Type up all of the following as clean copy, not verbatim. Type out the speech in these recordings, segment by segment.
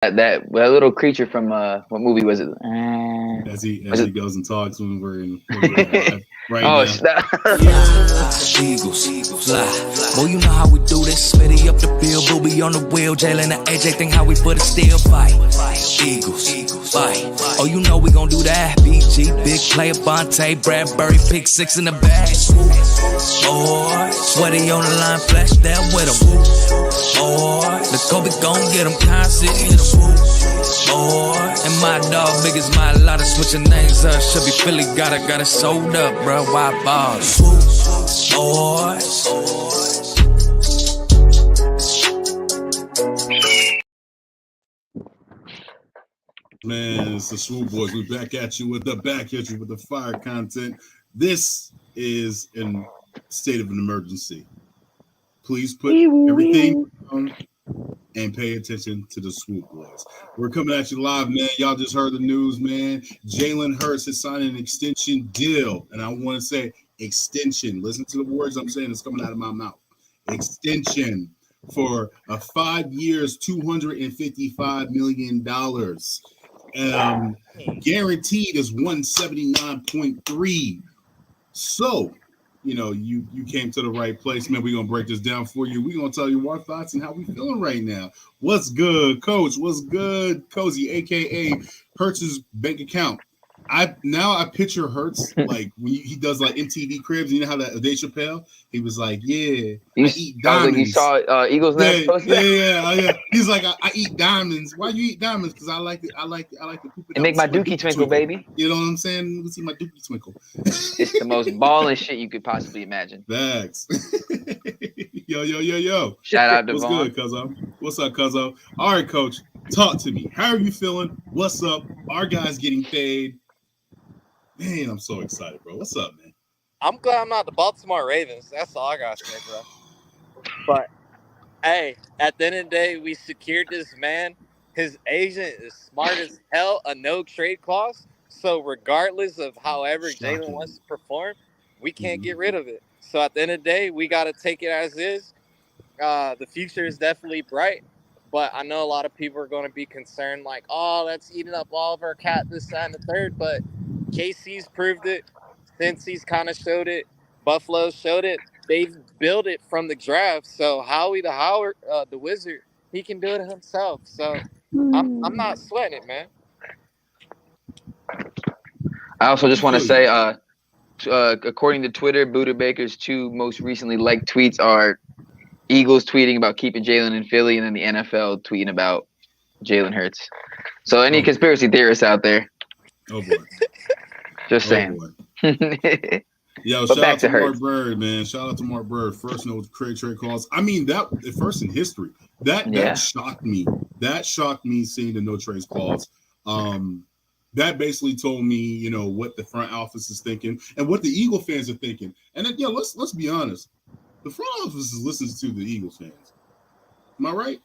that little creature from what movie was it? As he Was it? goes and talks when we're live right Oh, now. stop. Eagles, fly. Boy, you know how we do this. Smitty up the field, Booby on the wheel. Jalen and AJ think how we put it still fight. Eagles, fight. Oh, you know we gon' do that. BG, big player, Bonte, Bradbury, pick six in the bag. Or sweaty on the line, flash that with him. Or the Kobe gon' get him constant, hit him. Or and my dog big as my lot of switching names up. Should be Philly, got it sold up, bro. Why balls? Or Man, it's the Swoop Boys. We're back at you with the fire content. This is in state of an emergency. Please put everything down and pay attention to the Swoop Boys. We're coming at you live, man. Y'all just heard the news, man. Jalen Hurts has signed an extension deal. And I want to say extension. Listen to the words I'm saying. It's coming out of my mouth. Extension for 5 years, $255 million. Guaranteed is 179.3. So, you came to the right place, man. We're gonna break this down for you. We're gonna tell you our thoughts and how we feeling right now. What's good, Coach? What's good, Cozy, aka Hertz's bank account? I picture Hertz like when he does like MTV Cribs. You know how that Dave Chappelle? He was like, "Yeah, I eat diamonds." Like you saw Eagles Nest post that? Yeah. He's like, I eat diamonds. Why you eat diamonds? Because I like it. I like to poop it. And make my dookie twinkle, baby. You know what I'm saying? You can see my dookie twinkle. It's the most balling shit you could possibly imagine. Facts. Yo. Shout out to What's Vaughn. good, Cuzzo? What's up, Cuzzo? All right, Coach. Talk to me. How are you feeling? What's up? Our guys getting paid. Man, I'm so excited, bro. What's up, man? I'm glad I'm not the Baltimore Ravens. That's all I gotta say, bro. But hey, at the end of the day, we secured this man. His agent is smart as hell, a no trade clause. So regardless of however Jalen wants to perform, we can't get rid of it. So at the end of the day, we gotta take it as is. The future is definitely bright. But I know a lot of people are going to be concerned, like, oh, that's eating up all of our cap, this, that, and the third. But KC's proved it. Cincy's kind of showed it. Buffalo showed it. They've built it from the draft. So Howie the Wizard, he can do it himself. So I'm not sweating it, man. I also just want to say, according to Twitter, Buda Baker's two most recently liked tweets are Eagles tweeting about keeping Jalen in Philly, and then the NFL tweeting about Jalen Hurts. So any conspiracy theorists out there? Oh boy! Just saying. Yo, shout out to Mark Bird, man. Shout out to Mark Bird. First note with trade calls. I mean, that first in history. That shocked me. That shocked me seeing the no trades clause. That basically told me, what the front office is thinking and what the Eagle fans are thinking. And then, let's be honest. The front office is listening to the Eagles fans. Am I right?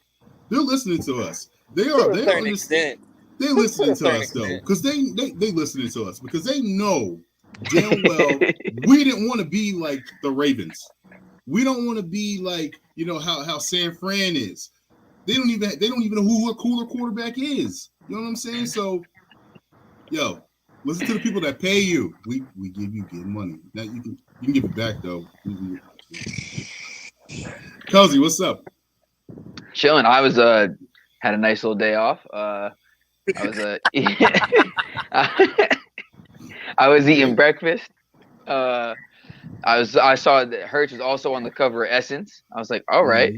They're listening to us. They are. They understand. They're listening to us though, because they listening to us because they know damn well we didn't want to be like the Ravens. We don't want to be like how San Fran is. They don't even know who a cooler quarterback is. You know what I'm saying? So, listen to the people that pay you. We give you good money. Now you can give it back though. Cozy, what's up? Chilling. I was had a nice little day off. I was eating breakfast. I saw that Hertz was also on the cover of Essence. I was like, all right.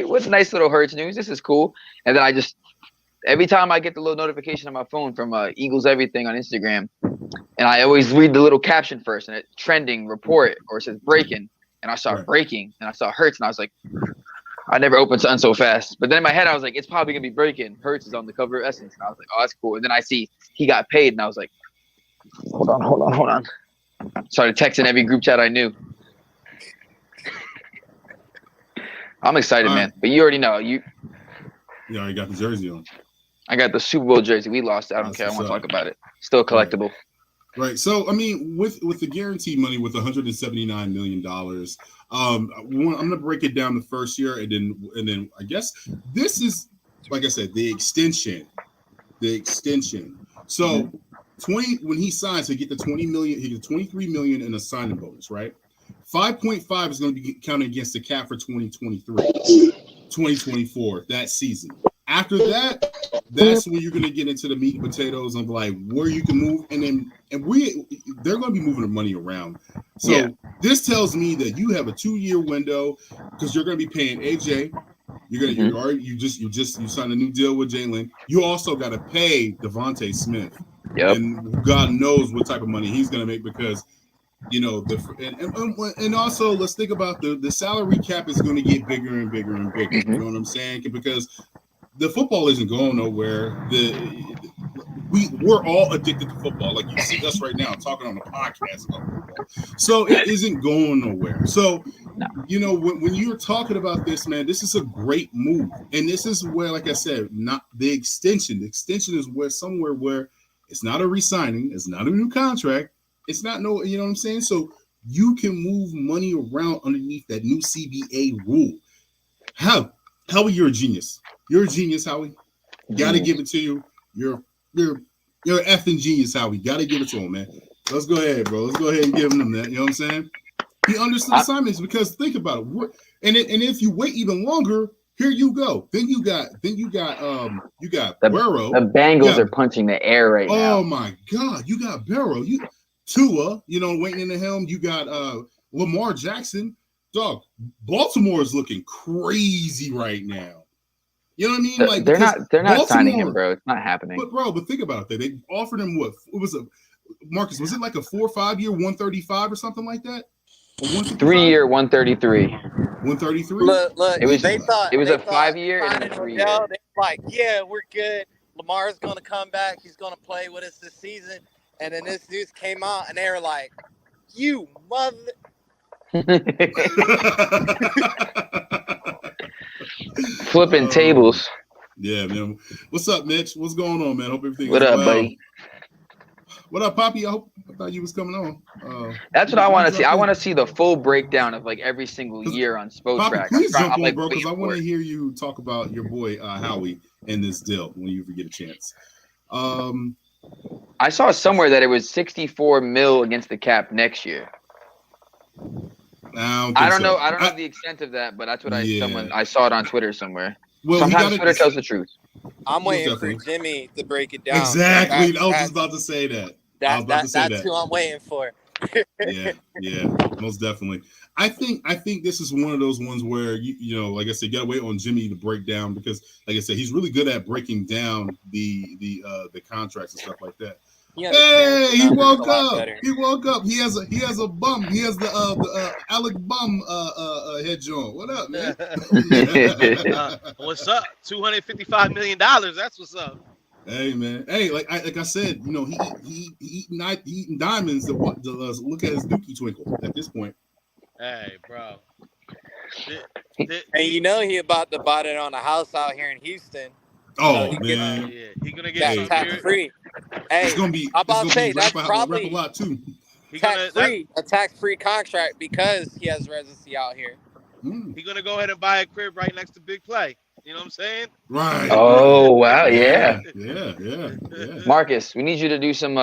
What's nice little Hertz news? This is cool. And then every time I get the little notification on my phone from Eagles Everything on Instagram, and I always read the little caption first, and it's trending report or it says breaking. And I saw breaking, and I saw Hertz, and I was like, I never opened something so fast. But then in my head, I was like, it's probably going to be breaking. Hertz is on the cover of Essence. And I was like, oh, that's cool. And then I see he got paid, and I was like, hold on. Started texting every group chat I knew. I'm excited, man. But you already know. You already got the jersey on. I got the Super Bowl jersey. We lost. I don't care. I want to talk about it. Still collectible. Right. So, I mean, with the guaranteed money with $179 million, I'm going to break it down the first year, and then I guess this is like I said, the extension. So 20 when he signs, he get the 20 million. He gets 23 million in a signing bonus, right? 5.5 is going to be counted against the cap for 2023, 2024 that season. After that, that's when you're going to get into the meat and potatoes of like where you can move, and they're going to be moving the money around. So this tells me that you have a 2-year window because you're going to be paying AJ. You signed a new deal with Jalen. You also got to pay Devontae Smith, and God knows what type of money he's going to make because and also let's think about the salary cap is going to get bigger and bigger and bigger. You know what I'm saying? Because the football isn't going nowhere. We're all addicted to football. Like you see us right now talking on a podcast about football. So it isn't going nowhere. So, when you're talking about this, man, this is a great move. And this is where, like I said, not the extension. The extension is somewhere where it's not a re-signing. It's not a new contract. It's not you know what I'm saying? So you can move money around underneath that new CBA rule. Howie, you're a genius. You're a genius, Howie. Gotta give it to you. You're an effing genius, Howie. Gotta give it to him, man. Let's go ahead, bro. Let's go ahead and give him that. You know what I'm saying? He understood assignments because think about it. And if you wait even longer, here you go. Then you got Burrow. The Bengals are punching the air right now. Oh my God, you got Burrow. Tua, waiting in the helm. You got Lamar Jackson. Dog, Baltimore is looking crazy right now. You know what I mean? Like they're not signing him, bro. It's not happening. But think about that. They offered him what? It was Marcus, was it like a 4 or 5 year 135 or something like that? 3-year 133. 133. Look, it was a 5-year and a 3-year. They're like, yeah, we're good. Lamar's gonna come back. He's gonna play with us this season. And then this news came out, and they were like, "You mother." Flipping tables. Yeah, man. What's up, Mitch? What's going on, man? Hope everything. What up, buddy? What up, Poppy? I thought you was coming on. That's what I want to see. I want to see the full breakdown of like every single year on Spotrac. Poppy, please jump on, bro, because I want to hear you talk about your boy Howie and this deal when you ever get a chance. I saw somewhere that it was 64 mil against the cap next year. I don't know the extent of that, but that's what I saw it on Twitter somewhere. Well, sometimes Twitter tells the truth. I'm waiting for Jimmy to break it down. Exactly. I was just about to say that. That's who I'm waiting for. yeah, most definitely. I think this is one of those ones where like I said, you gotta wait on Jimmy to break down because, like I said, he's really good at breaking down the contracts and stuff like that. Hey, he woke up. He woke up. He has a bum. He has the Alec Bum head joint. What up, man? What's up? $255 million. That's what's up. Hey, man. Hey, like I said, he eating diamonds to look at his dookie twinkle at this point. Hey, bro. And he about to buy it on a house out here in Houston. Oh, man. He's going to get tax free. Hey, it's gonna be. I'm about to say that's probably a lot too. A tax-free contract because he has residency out here. He's gonna go ahead and buy a crib right next to Big Play. You know what I'm saying? Right. Oh wow, yeah. Yeah. Marcus, we need you to do some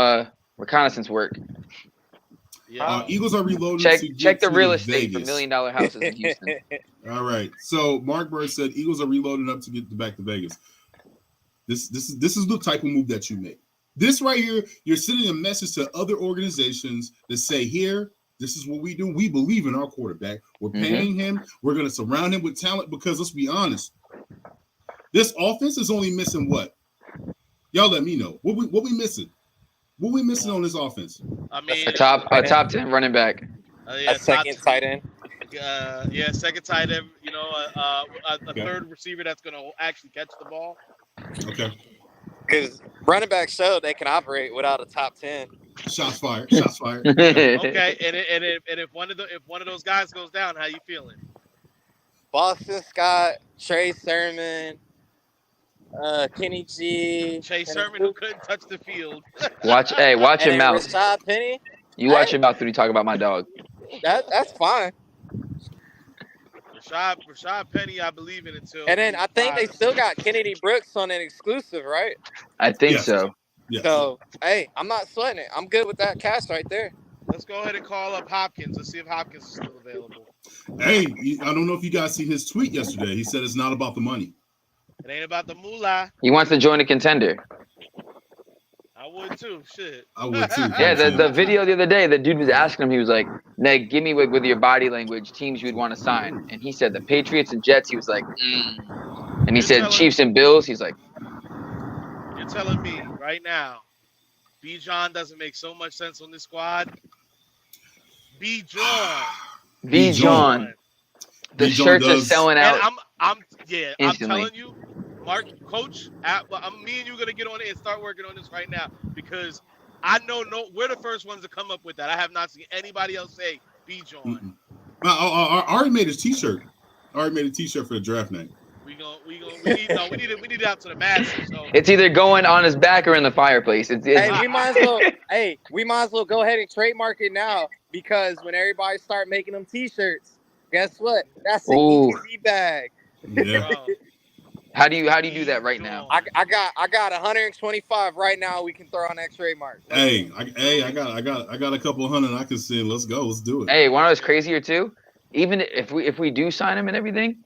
reconnaissance work. Yeah. Eagles are reloading. Check the real estate for $1 million houses in Houston. All right. So Mark Bird said Eagles are reloading up to get back to Vegas. This is the type of move that you make. This right here, you're sending a message to other organizations that say, here, this is what we do. We believe in our quarterback. We're paying him. We're going to surround him with talent because let's be honest. This offense is only missing what? Y'all let me know. What we missing? What we missing on this offense? I mean, a top 10 running back. A second tight end. Second tight end. A third receiver that's going to actually catch the ball. Okay. Because running backs show they can operate without a top 10. Shots fired. Okay, and if one of those guys goes down, how you feeling? Boston Scott, Trey Sermon, Kenny G. Chase Sermon, who couldn't touch the field. Watch your mouth. Rashad Penny. You watch your mouth when you talk about my dog. That's fine. Rashad Penny, I believe in until. And then I think they still got Kennedy Brooks on an exclusive, right? I think so. Yes. So, hey, I'm not sweating it. I'm good with that cast right there. Let's go ahead and call up Hopkins. Let's see if Hopkins is still available. Hey, I don't know if you guys see his tweet yesterday. He said it's not about the money. It ain't about the moolah. He wants to join a contender. I would too. Shit. I would too. Yeah, the video the other day, the dude was asking him. He was like, "Neg, give me with your body language teams you would want to sign." And he said the Patriots and Jets. He was like, and he said Chiefs and Bills. He's like, "You're telling me right now, B. John doesn't make so much sense on this squad." B. John. B. John. The shirts are selling out. And I'm instantly. telling you, Mark, Coach, me and you are gonna get on it and start working on this right now because I know we're the first ones to come up with that. I have not seen anybody else say B. John. I already made his T-shirt. I already made a T-shirt for the draft night. We need it out to the masses. So. It's either going on his back or in the fireplace. Hey, we might as well go ahead and trademark it now because when everybody start making them T-shirts, guess what? That's an easy bag. Yeah. How do you do that right now? I got 125 right now. We can throw on that trademark. I got a couple of hundred I can send. Let's go. Let's do it. Hey, one of those crazier too. Even if we do sign him and everything,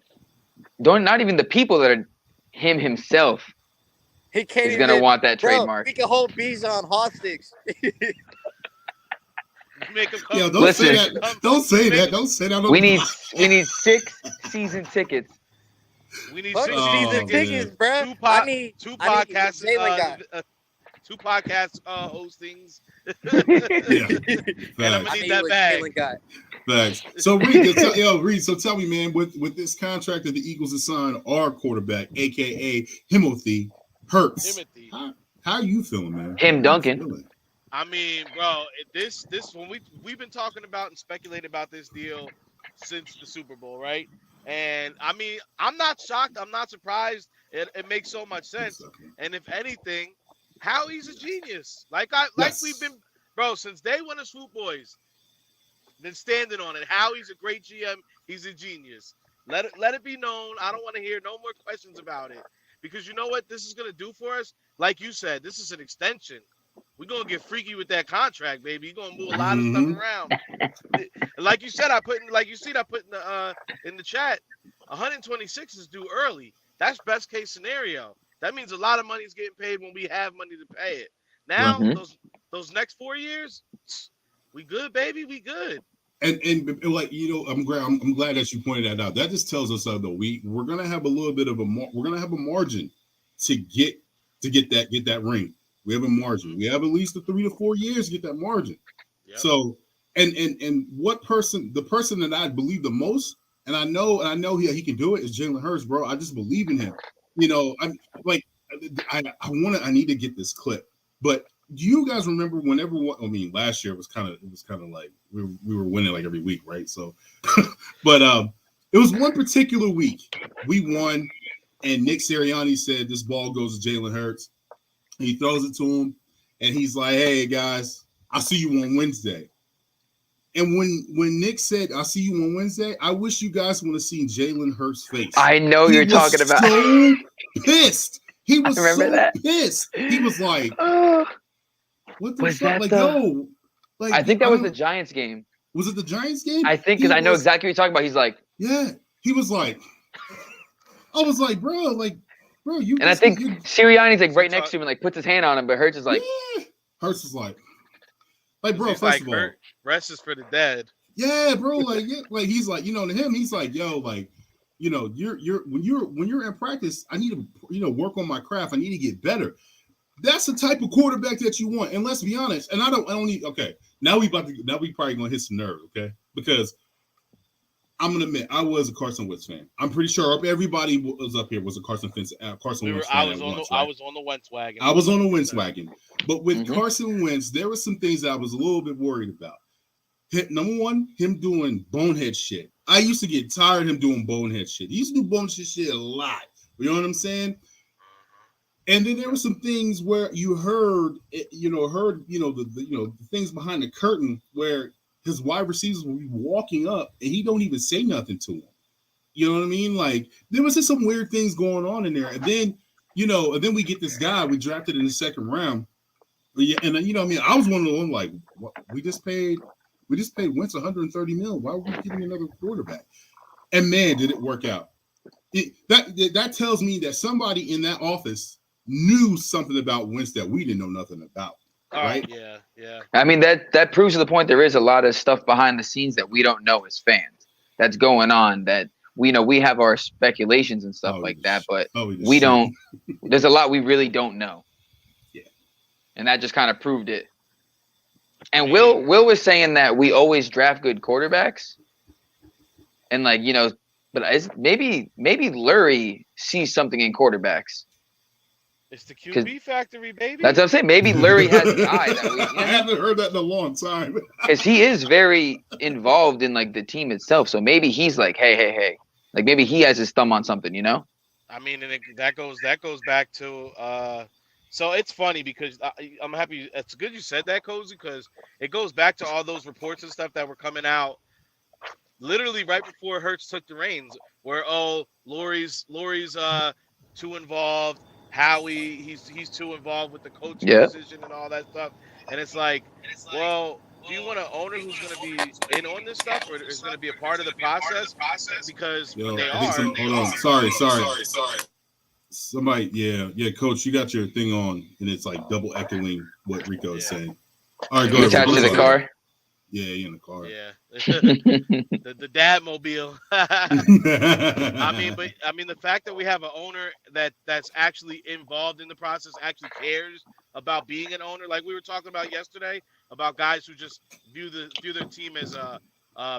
not even the people that are him himself. He can't. He's gonna want that trademark. We can hold Bijan hostage. Make him come. Yo, don't say that. Don't say that. Don't say that. We need 6 season tickets. We need Fuck 6 season tickets, bro. Two podcasts. Two podcast hostings. Yeah. And I'm gonna need that bag. Thanks. So Reed, so tell me, man, with this contract that the Eagles have signed our quarterback, aka Timothy Hurts. How are you feeling, man? Him Duncan. I mean, bro, this when we've been talking about and speculating about this deal since the Super Bowl, right? And I mean, I'm not shocked. I'm not surprised. It makes so much sense. And if anything, Howie's a genius. We've been, bro, since day one of Swoop Boys, been standing on it. Howie's a great GM. He's a genius. Let it be known. I don't want to hear no more questions about it. Because you know what this is gonna do for us? Like you said, this is an extension. We're gonna get freaky with that contract, baby. You're gonna move a lot of stuff around. Like you said, I put in the chat, 126 is due early. That's best case scenario. That means a lot of money is getting paid when we have money to pay it. Now, those next 4 years, we good, baby. We good. And like, you know, I'm glad that you pointed that out. That just tells us though we're gonna have a little bit of we're gonna have a margin to get that ring. We have a margin. We have at least 3 to 4 years to get that margin. Yep. So, and the person that I believe the most, and I know he can do it, is Jalen Hurts, bro. I just believe in him. You know, I need to get this clip. But do you guys remember last year it was kind of like we were winning like every week, right? So, but it was one particular week we won, and Nick Sirianni said this ball goes to Jalen Hurts. He throws it to him, and he's like, "Hey guys, I'll see you on Wednesday." And when Nick said, "I'll see you on Wednesday," I wish you guys would have seen Jalen Hurts' face. I know you're talking about. So pissed. He was pissed. He was like, "What the fuck?" Like, yo, like I think that was the Giants game. Was it the Giants game? I think because I know exactly what you're talking about. He's like, yeah. He was like, I was like, bro, you. And I think Sirianni's like right next to him and like puts his hand on him, but Hurts is like, yeah. Hurts is like, bro. He's first of all, rest is for the dead. Yeah, bro. Like, yeah, like he's like, you know, to him, he's like, yo, like, you know, when you're in practice, I need to, you know, work on my craft. I need to get better. That's the type of quarterback that you want. And let's be honest. And I don't need. Okay, now we probably gonna hit some nerve. Okay, because I'm gonna admit I was a Carson Wentz fan. I'm pretty sure everybody was up here was a Carson Wentz fan. I was on the Wentz wagon. I was on the Wentz wagon. But with Carson Wentz, there were some things that I was a little bit worried about. Number one, him doing bonehead shit. I used to get tired of him doing bonehead shit. He used to do bonehead shit a lot. You know what I'm saying? And then there were some things where you heard the things behind the curtain where his wide receivers will be walking up and he don't even say nothing to him. You know what I mean? Like there was just some weird things going on in there, and then we get this guy we drafted in the second round. Yeah, and I mean, I was one of them like, what, we just paid Wentz 130 mil. Why are we getting another quarterback? And man, did it work out? That tells me that somebody in that office knew something about Wentz that we didn't know nothing about. Right? Yeah. I mean, that proves to the point there is a lot of stuff behind the scenes that we don't know as fans that's going on, that we know. We have our speculations and stuff like that, but we don't. There's a lot we really don't know. Yeah. And that just kind of proved it. And Will was saying that we always draft good quarterbacks. And but maybe Lurie sees something in quarterbacks. It's the QB factory, baby. That's what I'm saying. Maybe Lurie has the eye that we. I haven't heard that in a long time. Because he is very involved in the team itself, so maybe he's like, hey, like maybe he has his thumb on something, I mean, and that goes back to. So it's funny because I'm happy. It's good you said that, Cozy, because it goes back to all those reports and stuff that were coming out, literally right before Hurts took the reins, where Lurie's too involved. Howie, he's too involved with the coaching decision and all that stuff. And it's like, well, do you want an owner who's going to be in on this stuff or is going to be a part of the process? Because when they are. Hold on. Sorry. Somebody, yeah, Coach, you got your thing on, and it's like double echoing what Rico is saying. All right, go ahead. Attached to the car? Yeah, you're in the car. Yeah. the dad mobile. I mean, the fact that we have an owner that's actually involved in the process, actually cares about being an owner, like we were talking about yesterday, about guys who just view their team as a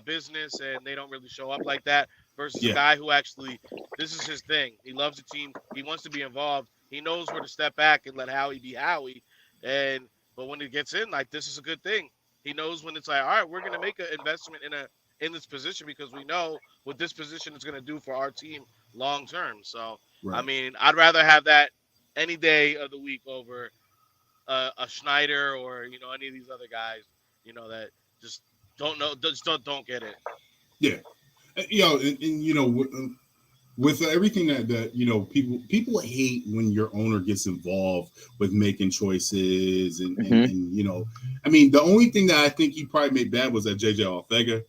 business and they don't really show up like that, versus a guy who actually, this is his thing. He loves the team. He wants to be involved. He knows where to step back and let Howie be Howie. But when he gets in, like, this is a good thing. He knows when it's like, all right, we're going to make an investment in this position because we know what this position is going to do for our team long term. So, right. I mean, I'd rather have that any day of the week over a Schneider or any of these other guys, that just don't know, just don't get it. Yeah, and with everything that people hate when your owner gets involved with making choices and I mean, the only thing that I think he probably made bad was that JJ Alfega,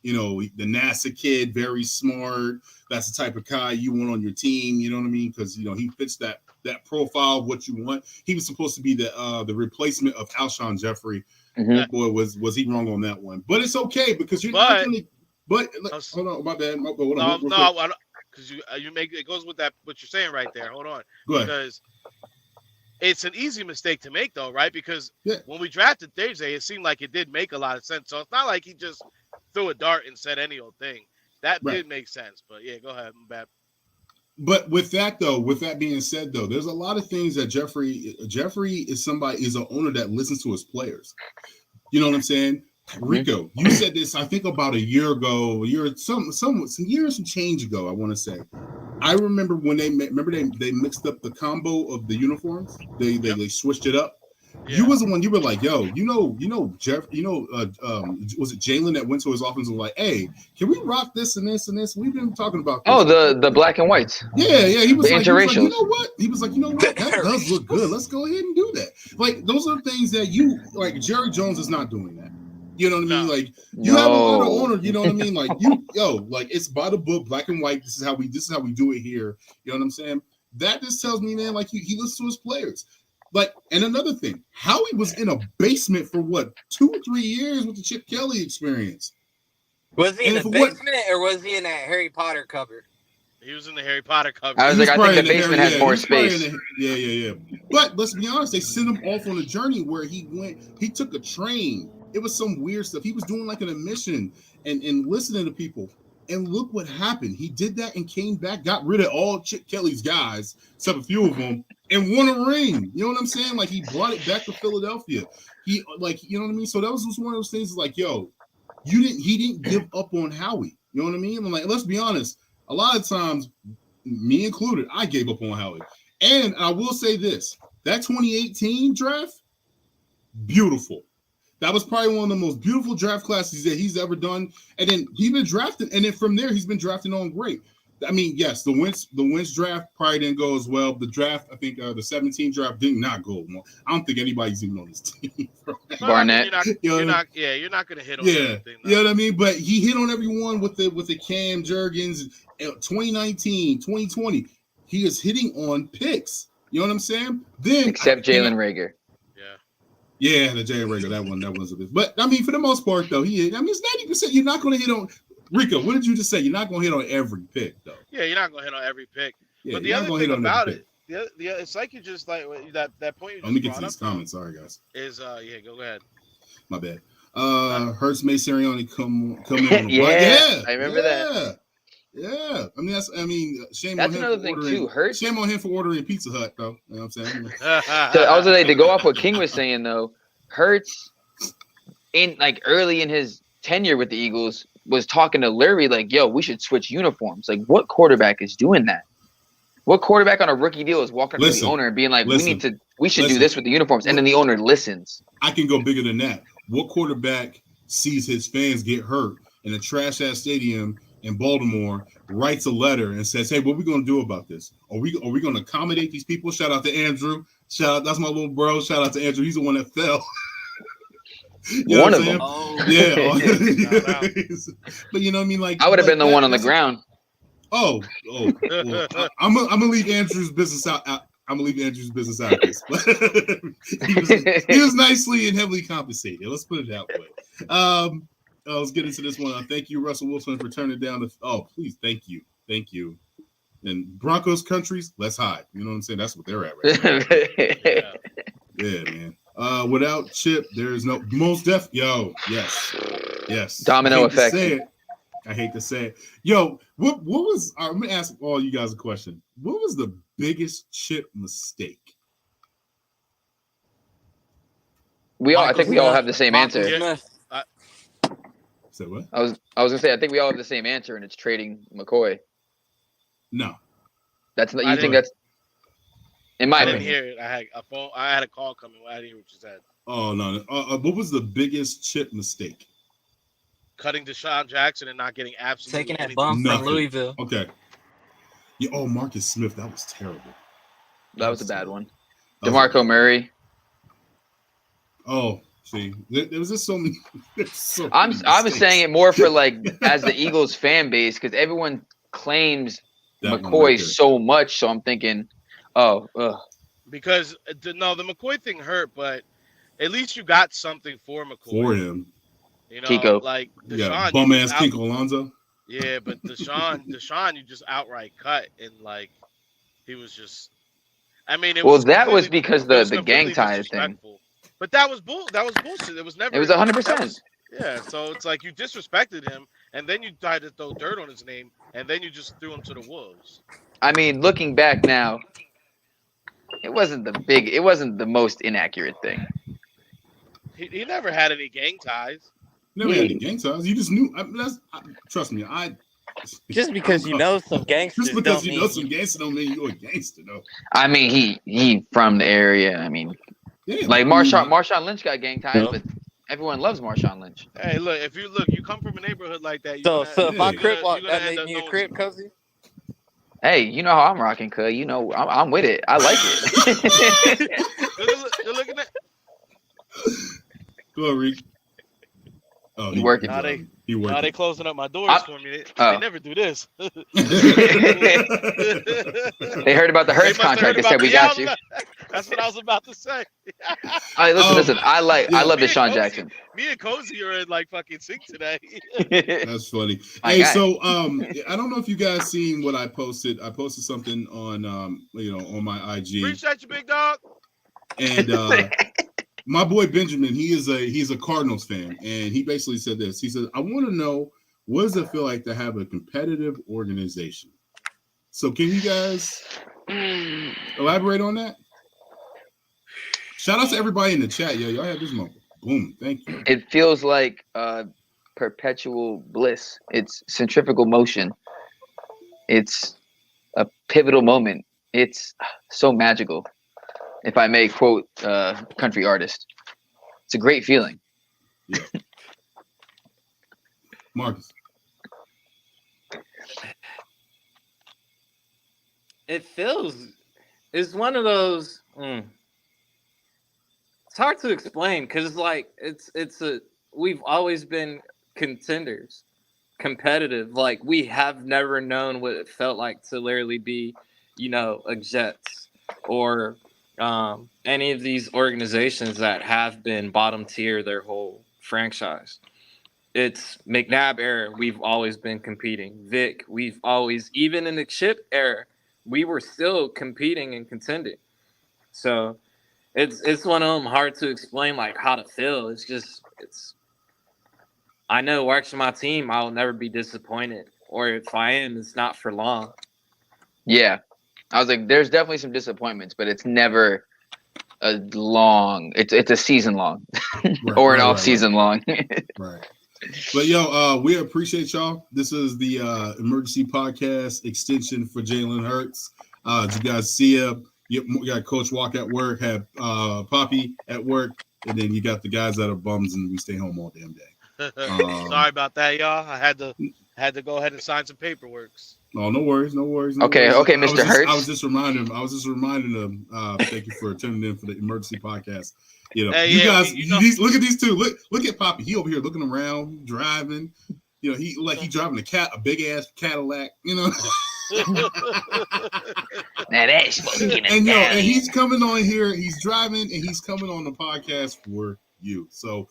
the NASA kid, very smart. That's the type of guy you want on your team. You know what I mean? Because he fits that profile of what you want. He was supposed to be the replacement of Alshon Jeffrey. Mm-hmm. Boy, was he wrong on that one? But it's okay because you're not going to. But hold on, my bad. Hold on, because you make it goes with that what you're saying right there. Hold on, because it's an easy mistake to make though, right? Because when we drafted Thursday, it seemed like it did make a lot of sense. So it's not like he just threw a dart and said any old thing. That did make sense. But yeah, go ahead, my bad. But with that being said, though, there's a lot of things that Jeffrey is an owner that listens to his players. You know what I'm saying? Rico, you said this, I think about a year ago, some change ago, I want to say. I remember when they mixed up the combo of the uniforms. They switched it up. Yeah. You was the one, you were like, yo, Jeff, was it Jalen that went to his office and was like, hey, can we rock this and this and this? We've been talking about this. Oh, the black and whites. Yeah. He was like, interracial. He was like, you know what? That does look good. Let's go ahead and do that. Like, those are things that Jerry Jones is not doing that. You know what I mean? Like, you have a lot of owner. You know what I mean? Like, it's by the book, black and white. This is how we do it here. You know what I'm saying? That just tells me, man, like, he listens to his players. Like, and another thing, Howie was in a basement for 2 or 3 years with the Chip Kelly experience. Was he in the basement or was he in that Harry Potter cupboard? He was in the Harry Potter cupboard. I think the basement had more space. Yeah. But let's be honest, they sent him off on a journey where he took a train. It was some weird stuff. He was doing like an admission and listening to people. And look what happened. He did that and came back, got rid of all Chip Kelly's guys, except a few of them, and won a ring. You know what I'm saying? Like, he brought it back to Philadelphia. You know what I mean? So that was just one of those things like, yo, he didn't give up on Howie. You know what I mean? Like, let's be honest. A lot of times, me included, I gave up on Howie. And I will say this, that 2018 draft, beautiful. That was probably one of the most beautiful draft classes that he's ever done. And then he's been drafted, and then from there he's been drafting on great. I mean, yes, the Wentz draft probably didn't go as well. The draft, I think, the 17 draft did not go well. I don't think anybody's even on this team. Barnett, you're not going to hit on everything. You know what I mean? But he hit on everyone with the Cam Jurgens, 2019, 2020. He is hitting on picks. You know what I'm saying? Then except Jalen Reagor. Yeah, the Jalen Reagor, that was a bit. But I mean, for the most part, though, it's 90%. You're not going to hit on. Rico, what did you just say? You're not going to hit on every pick, though. Yeah, you're not going to hit on every pick. Yeah, but the other thing about it, it's like you just like that point you just Let me get to these comments. Sorry, guys. Is go ahead. My bad. Hurts May Sirianni come in. Yeah, I remember that. Yeah, I mean, shame that's on him another for thing ordering. Too. Hurts. Shame on him for ordering Pizza Hut, though. You know what I'm saying? So I was like, to go off what King was saying though, Hurts early in his tenure with the Eagles was talking to Lurie like, yo, we should switch uniforms. Like, what quarterback is doing that? What quarterback on a rookie deal is walking up to the owner and being like, we should do this with the uniforms, and then the owner listens. I can go bigger than that. What quarterback sees his fans get hurt in a trash ass stadium in Baltimore, writes a letter and says, hey, what are we going to do about this? Are we going to accommodate these people? Shout out to Andrew. That's my little bro. Shout out to Andrew. He's the one that fell. One of them. Yeah. But you know what I mean? Like, I would have been the one on the ground. Well, I'm gonna leave Andrew's business out. I'm gonna leave Andrew's business out of this. he was nicely and heavily compensated. Let's put it that way. Let's get into this one. Thank you, Russell Wilson, for turning down the. Oh, please, thank you. And Broncos countries, let's hide. You know what I'm saying? That's what they're at right now. Yeah, man. Without Chip, there is no most def. Yo, yes. Domino effect. I hate to say it. Yo, what was? I'm gonna ask all you guys a question. What was the biggest Chip mistake? I think we all have the same answer. Say what? I was gonna say I think we all have the same answer, and it's trading McCoy. No, that's not. You think that's? In my opinion, I didn't hear it. I had a call coming. I didn't hear what you said. Oh no. What was the biggest Chip mistake? Cutting Deshaun Jackson and not getting absolutely taking that bump from Louisville. Okay. Yeah. Oh, Marcus Smith. That was terrible. That was a bad one. DeMarco Murray. Oh, see, there was just so many. I was saying it more for as the Eagles fan base because everyone claims that McCoy so much. So I'm thinking, because the McCoy thing hurt, but at least you got something for McCoy. For him. You know, Kiko. Like Deshaun, bum ass Kiko Alonso. Yeah, but Deshaun, you just outright cut and he was just. I mean, it was that was because the gang tie thing. But that was bullshit. It was never. It was 100%. Yeah, so it's like you disrespected him, and then you tried to throw dirt on his name, and then you just threw him to the wolves. I mean, looking back now, it wasn't the most inaccurate thing. He never had any gang ties. Never had any gang ties. You just knew. Trust me. Just because you know some gangsters. Just because you know some gangsters don't mean you're a gangster, though. I mean, he from the area. I mean, Marshawn Lynch got gang ties, but everyone loves Marshawn Lynch. Hey, look, if you come from a neighborhood like that. So if my crib walk, that make me a crib cozy. Hey, you know how I'm rocking, cuz. You know, I'm with it. I like it. You're looking at. Go on, Reek. Oh, he working. Now they closing up my doors for me. They never do this. They heard about the Hurts contract. They said we got you. That's what I was about to say. All right, listen. I love Deshaun Jackson. Me and Cozy are in fucking sync today. That's funny. Hey, so I don't know if you guys seen what I posted. I posted something on on my IG. Appreciate you, big dog. And my boy Benjamin, he's a Cardinals fan, and he basically said this. He said, I want to know, what does it feel like to have a competitive organization? So can you guys elaborate on that? Shout out to everybody in the chat. Yo, y'all have this moment. Boom. Thank you. It feels like perpetual bliss. It's centrifugal motion. It's a pivotal moment. It's so magical. If I may quote country artist, it's a great feeling. Yeah. Marcus. It's one of those. It's hard to explain because like we've always been contenders, competitive. Like we have never known what it felt like to literally be, a Jets or any of these organizations that have been bottom tier their whole franchise. It's McNabb era. We've always been competing. Vic, we've always, even in the Chip era, we were still competing and contending. So it's one of them hard to explain like how to feel. It's I know watching my team, I'll never be disappointed. Or if I am, it's not for long. Yeah. I was like, there's definitely some disappointments, but it's never a long. It's a season long, or an off season long. Right. But we appreciate y'all. This is the emergency podcast extension for Jalen Hurts. Did you guys see you got Coach Walk at work, had Poppy at work, and then you got the guys that are bums and we stay home all damn day. Sorry about that, y'all. I had to go ahead and sign some paperwork. Oh, no worries. Okay, Mr. Hurts. I was just reminding him. Thank you for tuning in for the emergency podcast. You guys, look at these two. Look at Poppy. He over here looking around, driving. He driving a big ass Cadillac. Now that's fucking and he's coming on here. He's driving and he's coming on the podcast for you. So.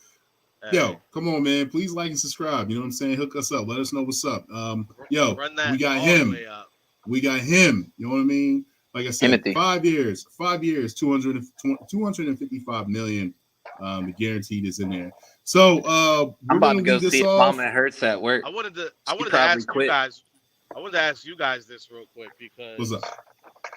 Come on, man. Please like and subscribe. You know what I'm saying? Hook us up. Let us know what's up. We got him. We got him. You know what I mean? Like I said, Timothy. 5 years, 255 million. The guaranteed is in there. So I'm about to go see if Mama Hurts at work. I wanted to ask you guys. I wanted to ask you guys this real quick because what's up?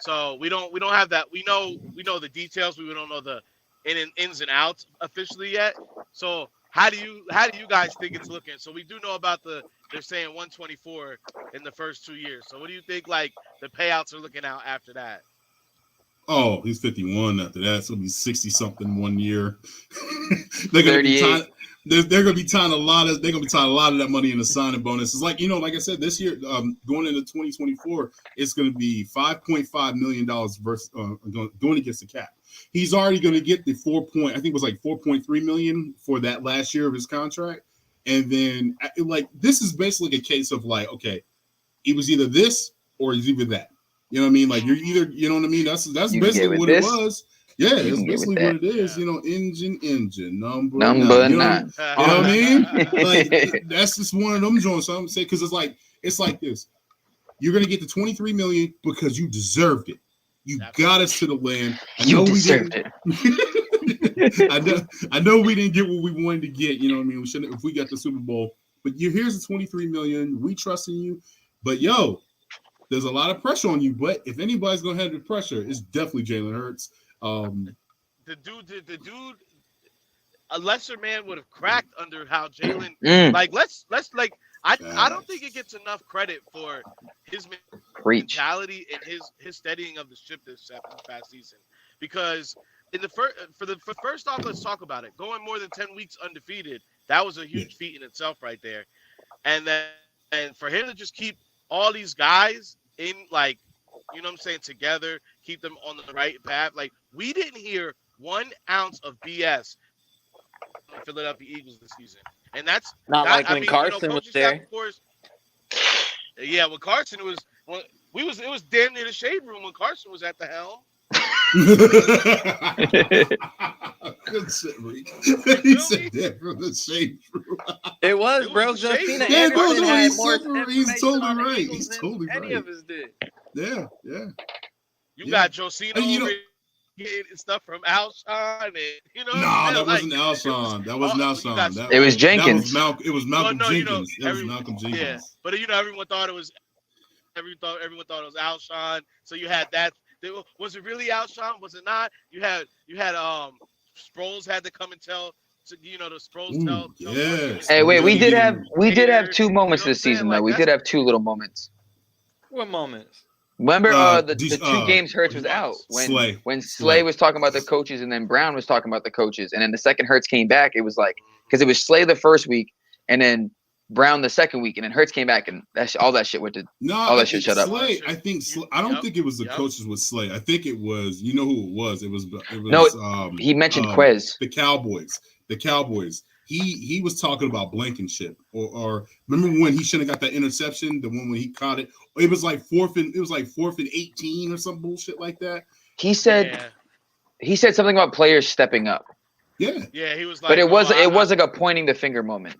So we don't have that. We know the details. We don't know the ins and outs officially yet. So how do you guys think it's looking? So we do know about they're saying 124 in the first 2 years. So what do you think like the payouts are looking out after that? Oh, he's 51 after that, so he'll be 60 something 1 year. They're gonna be tying a lot of that money in the signing bonus. It's like like I said, this year, going into 2024, it's gonna be $5.5 million versus going against the cap. He's already going to get the 4.3 million for that last year of his contract. And then this is basically a case of okay, it was either this or it's either that. You know what I mean? Like you're either, you know what I mean? That's basically what it was. Yeah, that's basically what it is. Engine number 9. You know what I mean? Like that's just one of them joints. So I'm saying because it's like this. You're going to get the 23 million because you deserved it. You got us to the land. I know we didn't get what we wanted to get. You know what I mean? We shouldn't if we got the Super Bowl. But here's the 23 million. We trust in you. But there's a lot of pressure on you. But if anybody's gonna have the pressure, it's definitely Jalen Hurts. The dude, a lesser man would have cracked under how Jalen. I don't think it gets enough credit for his mentality and his steadying of the ship this past season. Because in the first off, let's talk about it. Going more than 10 weeks undefeated, that was a huge feat in itself right there. And for him to just keep all these guys in together, keep them on the right path. Like we didn't hear 1 ounce of BS from the Philadelphia Eagles this season. And that's not when Carson was there. When Carson was, it was damn near the shade room when Carson was at the helm. Good shit, Reed. He said that from the shade room. It was, bro. Josina he's totally right. He's totally right. Any of us did. Yeah. You got Josina getting stuff from Alshon, and that wasn't Alshon. That wasn't Alshon. It was Jenkins. It was Malcolm Jenkins. It was Malcolm Jenkins. Yeah, but everyone thought it was Alshon. So you had that. Was it really Alshon? Was it not? You had Sproles had to come and tell. The Sproles tell. Yes. Hey, wait. We did have 2 moments this season though. We did have 2 little moments. What moments? Remember the 2 games Hurts was out when Slay was talking about the coaches and then Brown was talking about the coaches, and then the second Hurts came back, it was like because it was Slay the first week and then Brown the second week, and then Hurts came back and all that shit went to all that shit shut up. Slay, I think I don't think it was the coaches with Slay. I think it was who it was. It was he mentioned Quez. The Cowboys. He was talking about Blankenship or remember when he shouldn't have got that interception, the one when he caught it. It was like 4th and 18 or some bullshit like that. He said something about players stepping up. Yeah, he was like, but it was like a pointing the finger moment.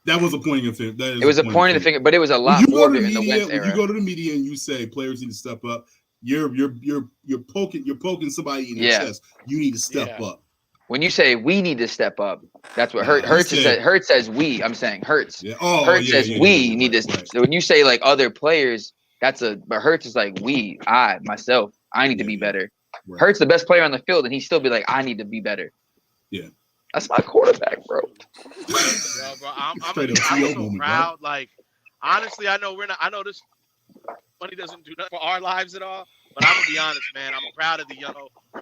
That was a pointing of finger. It was a pointing the finger, but it was a lot more in the Wentz era. When you go to the media and you say players need to step up, you're poking somebody in the chest. You need to step up. When you say we need to step up, that's what Hurts says. Hurts says we. I'm saying Hurts. Yeah. Hurts says we need to. Right. So when you say like other players, but Hurts is like we, myself, I need to be better. Right. Hurts the best player on the field, and he still be like, I need to be better. Yeah. That's my quarterback, bro. Bro, I'm so proud. Like, honestly, I know this money doesn't do nothing for our lives at all. But I'm gonna be honest, man. I'm proud of the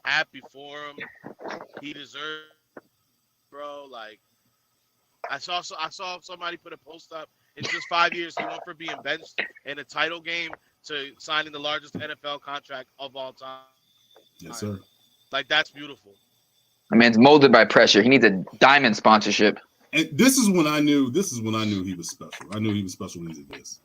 happy for him. He deserves, bro. Like, I saw somebody put a post up. In just 5 years, he went from being benched in a title game to signing the largest NFL contract of all time. Yes, sir. Like, that's beautiful. I mean, it's molded by pressure. He needs a diamond sponsorship. And this is when I knew he was special. I knew he was special when he did this.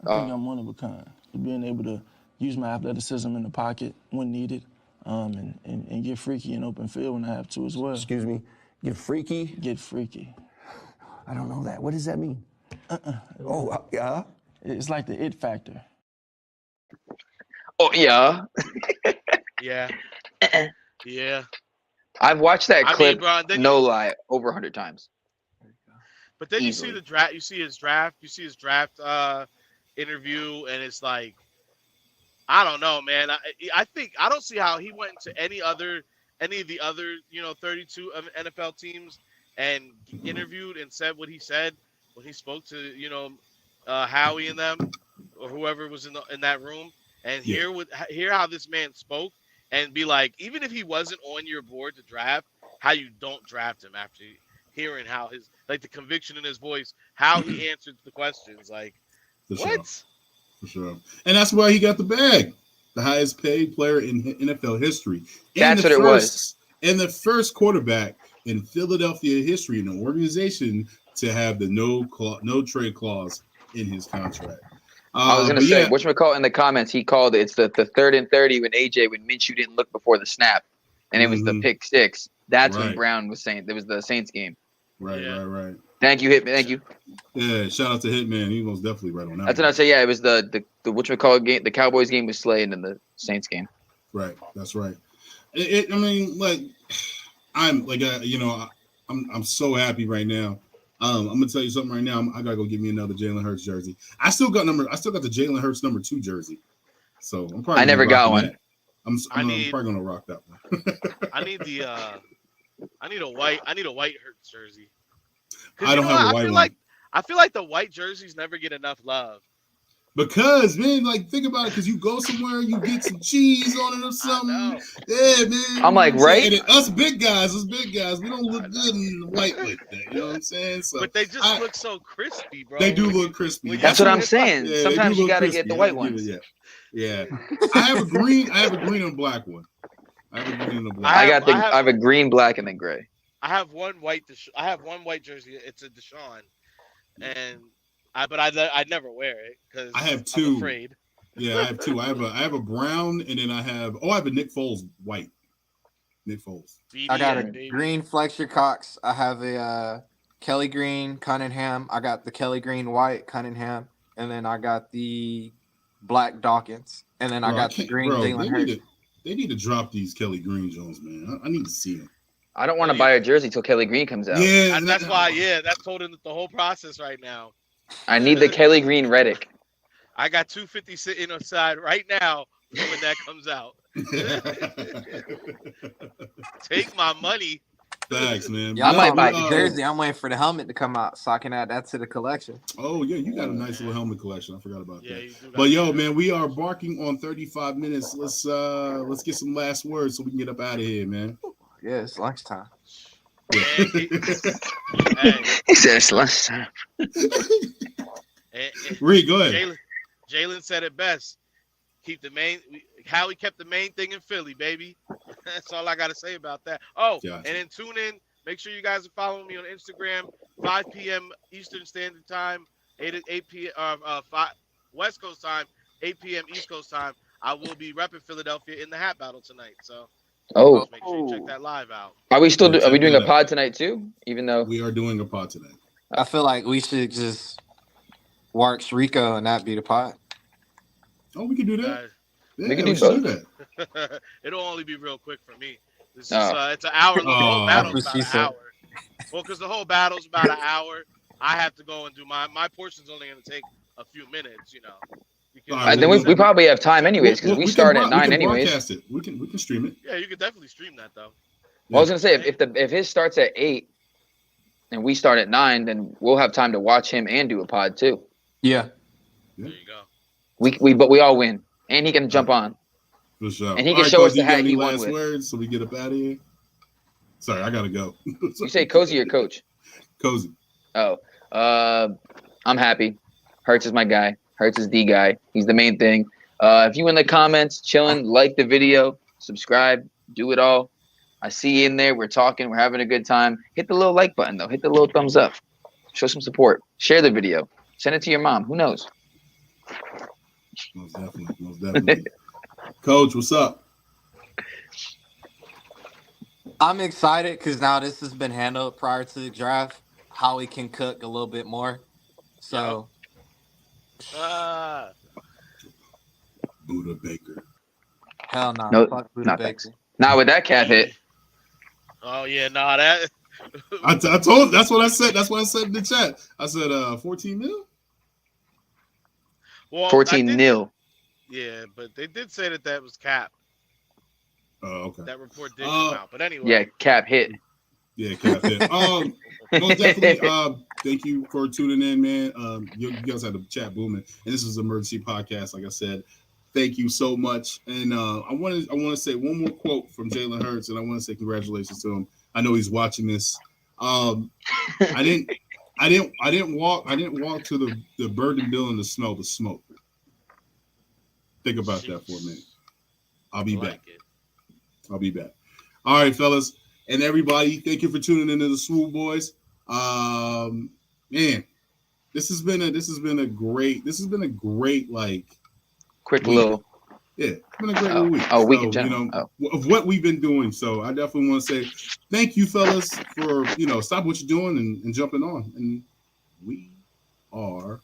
I think I'm one of a kind. Being able to use my athleticism in the pocket when needed, and get freaky in open field when I have to as well. Excuse me, get freaky? Get freaky. I don't know that. What does that mean? Oh, yeah? It's like the it factor. Oh, yeah. Yeah. Yeah. I've watched that clip, no lie, over 100 times. But then easily. You see the draft. You see his draft interview, and it's like, I don't know, man. I think I don't see how he went to any of the other 32 NFL teams and interviewed and said what he said when he spoke to Howie and them or whoever was in that room, and hear how this man spoke. And be like, even if he wasn't on your board to draft, how you don't draft him after hearing how the conviction in his voice, how he answered the questions. Like, what? For sure. And that's why he got the bag. The highest paid player in NFL history. That's what it was. And the first quarterback in Philadelphia history in the organization to have the no trade clause in his contract. I was gonna say, whatchamacallit in the comments, he called it's the 3rd and 30 when Minshew didn't look before the snap, and it was the pick 6. That's when Brown was saying it was the Saints game. Right. Thank you, Hitman. Thank you. Yeah, shout out to Hitman. He was definitely right on that. That's what I say. Yeah, it was the whatchamacallit game, the Cowboys game with Slay, and then the Saints game. Right. That's right. I mean, like, I'm like, I'm so happy right now. I'm gonna tell you something right now. I gotta go get me another Jalen Hurts jersey. I still got the Jalen Hurts number 2 jersey. So I'm probably. I never got one. I'm probably gonna rock that one. I need a white Hurts jersey. I don't have a white one. I feel like the white jerseys never get enough love. Because, man, like, think about it. Because you go somewhere, you get some cheese on it or something. Yeah, man. I'm like, right? And us big guys, we don't look good in the white like that. You know what I'm saying? So, but they just look so crispy, bro. They do look crispy. That's what I'm saying. Yeah, sometimes you got to get the white ones. Yeah. I have a green and black one. I have a green, black, and then gray. I have one white jersey. It's a Deshaun, and I never wear it because I have 2. I'm afraid. Yeah, I have 2. I have a brown, and then I have a Nick Foles white. Nick Foles. I got a green Fletcher Cox. I have a Kelly Green Cunningham. I got the Kelly Green white Cunningham, and then I got the black Dawkins, and then I got the green Jalen Hurts. They need to drop these Kelly Green Jones, man. I need to see them. I don't want to buy a jersey till Kelly Green comes out. Yeah, and that's why. Yeah, that's holding the whole process right now. I need the Kelly Green Reddick. I got $250 sitting aside right now for when that comes out. Take my money. Facts, man. Y'all might buy the jersey. I'm waiting for the helmet to come out so I can add that to the collection. Oh yeah, you got a nice little helmet collection. I forgot about that. You do but yo, man, we are barking on 35 minutes. Let's get some last words so we can get up out of here, man. Yeah, it's lunchtime. Yeah. He said it's lunchtime. Reed, go ahead. Jalen said it best. Howie kept the main thing in Philly, baby. That's all I got to say about that. Oh, gotcha. And then tune in. Make sure you guys are following me on Instagram. 5 p.m. Eastern Standard Time, 8 p.m. 5 West Coast time, 8 p.m. East Coast time. I will be repping Philadelphia in the hat battle tonight. So, make sure you check that live out. Are we still? Are we doing a pod tonight too? Even though we are doing a pod tonight. I feel like we should just work Rico and that be the pod. Oh, we can do that. We can do both. It'll only be real quick for me. It's an hour. The whole battle's about an hour. Well, because the whole battle's about an hour. I have to go and do my portion's only going to take a few minutes, you know. Then we probably have time anyways because we start at 9 anyways. Broadcast it. We can stream it. Yeah, you can definitely stream that though. Well, I was going to say if his starts at 8 and we start at 9, then we'll have time to watch him and do a pod too. Yeah. There you go. But we all win, and he can jump on. For sure. And he can show us the hat he won with. Words so we get up out of here. Sorry, I gotta go. You say Cozy or Coach? Cozy. Oh, I'm happy. Hurts is my guy. Hurts is the guy. He's the main thing. If you in the comments, chilling, like the video, subscribe, do it all. I see you in there. We're talking. We're having a good time. Hit the little like button though. Hit the little thumbs up. Show some support. Share the video. Send it to your mom. Who knows? Most definitely. Coach, what's up? I'm excited because now this has been handled prior to the draft. Howie can cook a little bit more. So. Buddha Baker. Hell no. No, fuck Buddha Baker. Thanks. Not with that cap hit. Oh yeah, that. I told. That's what I said. That's what I said in the chat. I said 14 mil. Well, 14-0. Yeah, but they did say that was cap. Oh, okay. That report did come out, but anyway. Yeah, cap hit. Yeah, cap hit. Most definitely. Thank you for tuning in, man. You guys had the chat booming, and this is an emergency podcast. Like I said, thank you so much. And I want to say one more quote from Jalen Hurts, and I want to say congratulations to him. I know he's watching this. I didn't walk to the burning building to smell the smoke. Think about that for a minute. I'll be back. I'll be back. All right, fellas, and everybody, thank you for tuning into the Swoop Boys. Man, this has been a great like quick week. Little. Yeah, it's been a great little week. Week in general. Of what we've been doing. So I definitely want to say thank you, fellas, for stop what you're doing and jumping on. And we are